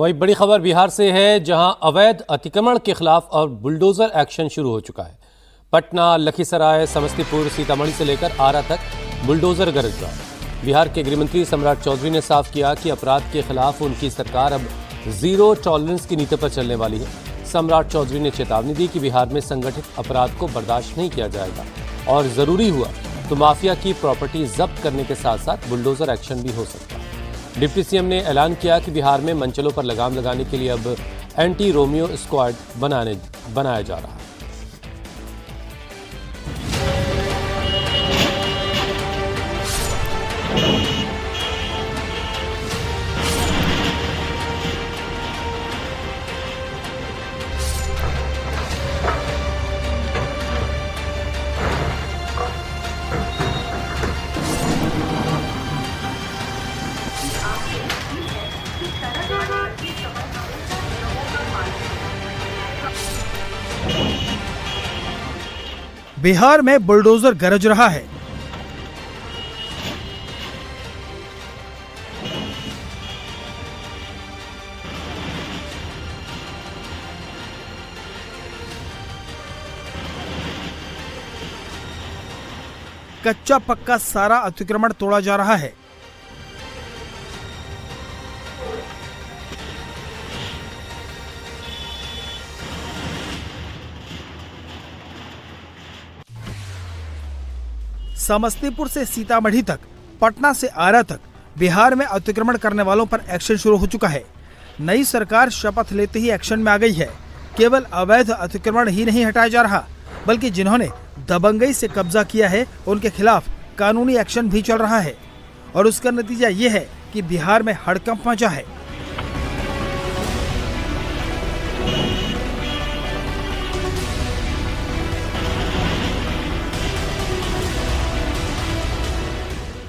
वही बड़ी खबर बिहार से है, जहां अवैध अतिक्रमण के खिलाफ अब बुलडोजर एक्शन शुरू हो चुका है। पटना, लखीसराय, समस्तीपुर, सीतामढ़ी से लेकर आरा तक बुलडोजर गरज रहा है। बिहार के गृहमंत्री सम्राट चौधरी ने साफ किया कि अपराध के खिलाफ उनकी सरकार अब जीरो टॉलरेंस की नीति पर चलने वाली है। सम्राट चौधरी ने चेतावनी दी कि बिहार में संगठित अपराध को बर्दाश्त नहीं किया जाएगा और जरूरी हुआ तो माफिया की प्रॉपर्टी जब्त करने के साथ साथ बुलडोजर एक्शन भी हो सकता है। डिप्टी सीएम ने ऐलान किया कि बिहार में मंचलों पर लगाम लगाने के लिए अब एंटी रोमियो स्क्वाड बनाया जा रहा है। बिहार में बुलडोजर गरज रहा है। कच्चा पक्का सारा अतिक्रमण तोड़ा जा रहा है। समस्तीपुर से सीतामढ़ी तक, पटना से आरा तक बिहार में अतिक्रमण करने वालों पर एक्शन शुरू हो चुका है। नई सरकार शपथ लेते ही एक्शन में आ गई है। केवल अवैध अतिक्रमण ही नहीं हटाया जा रहा, बल्कि जिन्होंने दबंगई से कब्जा किया है उनके खिलाफ कानूनी एक्शन भी चल रहा है। और उसका नतीजा ये है कि बिहार में हड़कंप मचा है।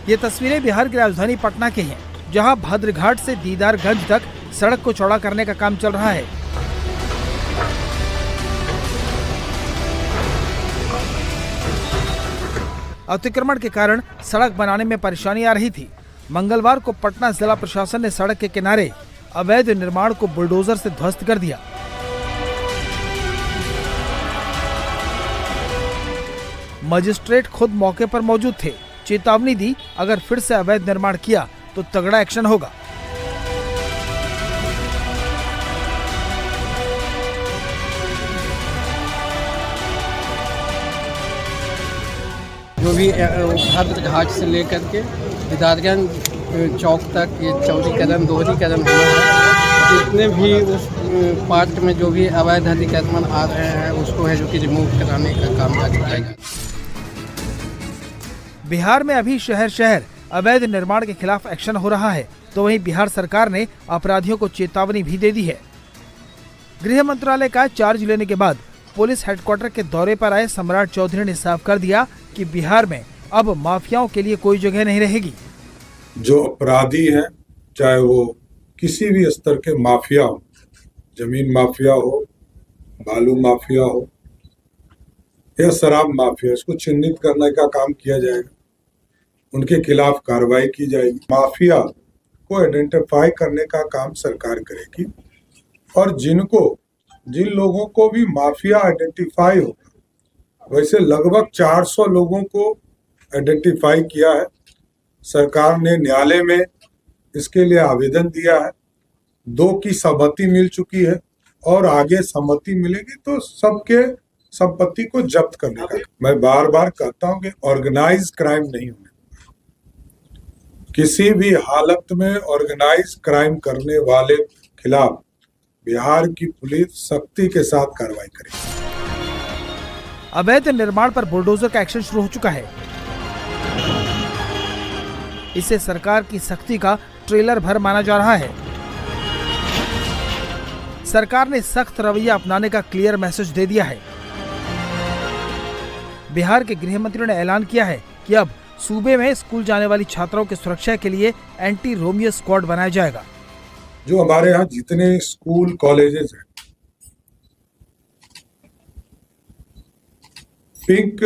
ये तस्वीरें बिहार की राजधानी पटना की हैं, जहां भद्रघाट से दीदारगंज तक सड़क को चौड़ा करने का काम चल रहा है। अतिक्रमण के कारण सड़क बनाने में परेशानी आ रही थी। मंगलवार को पटना जिला प्रशासन ने सड़क के किनारे अवैध निर्माण को बुलडोजर से ध्वस्त कर दिया। मजिस्ट्रेट खुद मौके पर मौजूद थे, चेतावनी दी अगर फिर से अवैध निर्माण किया तो तगड़ा एक्शन होगा। जो भी भद्रघाट से लेकर के दीदारगंज चौक तक ये चौड़ीकरण दोहरीकरण हुआ है। जितने भी उस पार्ट में जो भी अवैध अतिक्रमण आ रहे हैं उसको है जो कि रिमूव कराने का काम किया जाएगा। बिहार में अभी शहर शहर अवैध निर्माण के खिलाफ एक्शन हो रहा है, तो वहीं बिहार सरकार ने अपराधियों को चेतावनी भी दे दी है। गृह मंत्रालय का चार्ज लेने के बाद पुलिस हेडक्वार्टर के दौरे पर आए सम्राट चौधरी ने साफ कर दिया कि बिहार में अब माफियाओं के लिए कोई जगह नहीं रहेगी। जो अपराधी हैं, चाहे वो किसी भी स्तर के माफिया हो, जमीन माफिया हो, बालू माफिया हो या शराब माफिया, इसको चिन्हित करने का काम किया जाएगा। उनके खिलाफ कार्रवाई की जाएगी। माफिया को आइडेंटिफाई करने का काम सरकार करेगी और जिन लोगों को भी माफिया आइडेंटिफाई होगा, वैसे लगभग 400 लोगों को आइडेंटिफाई किया है। सरकार ने न्यायालय में इसके लिए आवेदन दिया है। 2 की सहमति मिल चुकी है और आगे सहमति मिलेगी तो सबके संपत्ति को जब्त करने का। मैं बार बार कहता हूं कि ऑर्गेनाइज क्राइम नहीं होने, किसी भी हालत में ऑर्गेनाइज क्राइम करने वाले खिलाफ बिहार की पुलिस सख्ती के साथ कार्रवाई करेगी। अवैध निर्माण पर बुलडोजर का एक्शन शुरू हो चुका है। इसे सरकार की सख्ती का ट्रेलर भर माना जा रहा है। सरकार ने सख्त रवैया अपनाने का क्लियर मैसेज दे दिया है। बिहार के गृह मंत्री ने ऐलान किया है कि अब सूबे में स्कूल जाने वाली छात्राओं की सुरक्षा के लिए एंटी रोमियो स्क्वाड बनाया जाएगा। जो हमारे यहाँ जितने स्कूल कॉलेजेस हैं, पिंक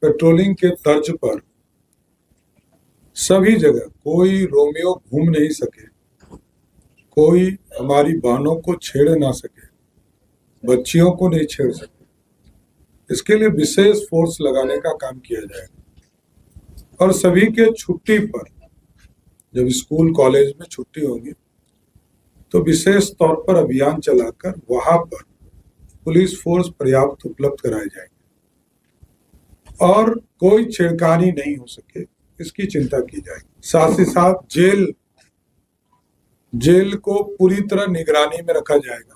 पेट्रोलिंग के तर्ज पर सभी जगह कोई रोमियो घूम नहीं सके, कोई हमारी बहनों को छेड़ ना सके, बच्चियों को नहीं छेड़ सके, इसके लिए विशेष फोर्स लगाने का काम किया जाएगा। और सभी के छुट्टी पर, जब स्कूल कॉलेज में छुट्टी होगी तो विशेष तौर पर अभियान चलाकर वहां पर पुलिस फोर्स पर्याप्त उपलब्ध कराई जाएगी और कोई छेड़खानी नहीं हो सके, इसकी चिंता की जाएगी। साथ ही साथ जेल को पूरी तरह निगरानी में रखा जाएगा।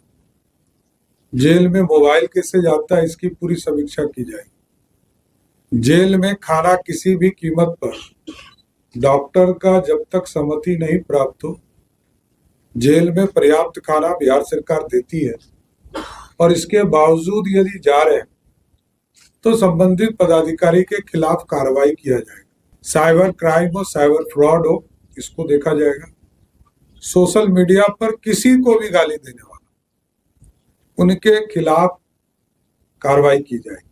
जेल में मोबाइल कैसे जाता है, इसकी पूरी समीक्षा की जाएगी। जेल में खाना किसी भी कीमत पर डॉक्टर का जब तक सहमति नहीं प्राप्त हो, जेल में पर्याप्त खाना बिहार सरकार देती है और इसके बावजूद यदि जा रहे हैं तो संबंधित पदाधिकारी के खिलाफ कार्रवाई किया जाएगा। साइबर क्राइम हो, साइबर फ्रॉड हो, इसको देखा जाएगा। सोशल मीडिया पर किसी को भी गाली देने वाला, उनके खिलाफ कार्रवाई की जाएगी।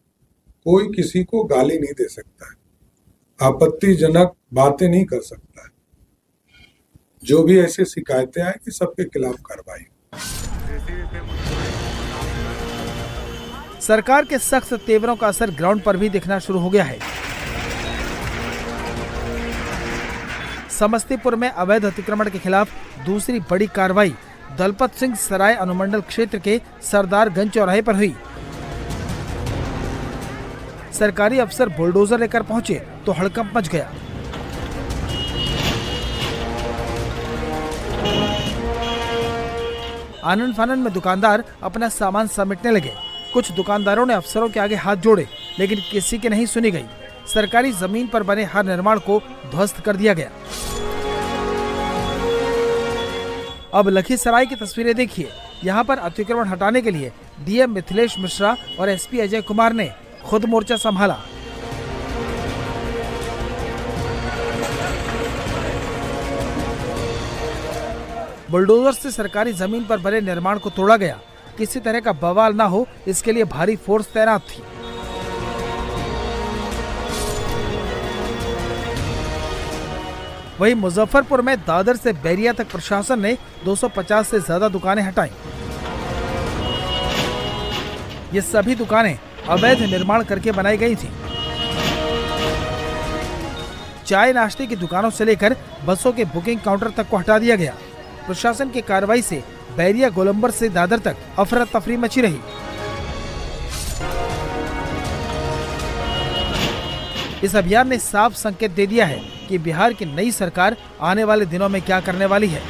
कोई किसी को गाली नहीं दे सकता है, आपत्तिजनक बातें नहीं कर सकता है। जो भी ऐसे शिकायतें आएगी सबके खिलाफ कार्रवाई। सरकार के सख्त तेवरों का असर ग्राउंड पर भी दिखना शुरू हो गया है। समस्तीपुर में अवैध अतिक्रमण के खिलाफ दूसरी बड़ी कार्रवाई दलपत सिंह सराय अनुमंडल क्षेत्र के सरदारगंज चौराहे पर हुई। सरकारी अफसर बुलडोजर लेकर पहुंचे तो हड़कंप मच गया। आनन फानन में दुकानदार अपना सामान समेटने लगे। कुछ दुकानदारों ने अफसरों के आगे हाथ जोड़े, लेकिन किसी की नहीं सुनी गई। सरकारी जमीन पर बने हर निर्माण को ध्वस्त कर दिया गया। अब लखीसराय की तस्वीरें देखिए। यहाँ पर अतिक्रमण हटाने के लिए डीएम मिथिलेश मिश्रा और एसपी अजय कुमार ने खुद मोर्चा संभाला। बुलडोजर से सरकारी जमीन पर बने निर्माण को तोड़ा गया। किसी तरह का बवाल ना हो, इसके लिए भारी फोर्स तैनात थी। वहीं मुजफ्फरपुर में दादर से बैरिया तक प्रशासन ने 250 से ज्यादा दुकानें हटाई। ये सभी दुकानें अवैध निर्माण करके बनाई गई थी। चाय नाश्ते की दुकानों से लेकर बसों के बुकिंग काउंटर तक को हटा दिया गया। प्रशासन की कार्रवाई से बैरिया गोलंबर से दादर तक अफरा तफरी मची रही। इस अभियान ने साफ संकेत दे दिया है कि बिहार की नई सरकार आने वाले दिनों में क्या करने वाली है।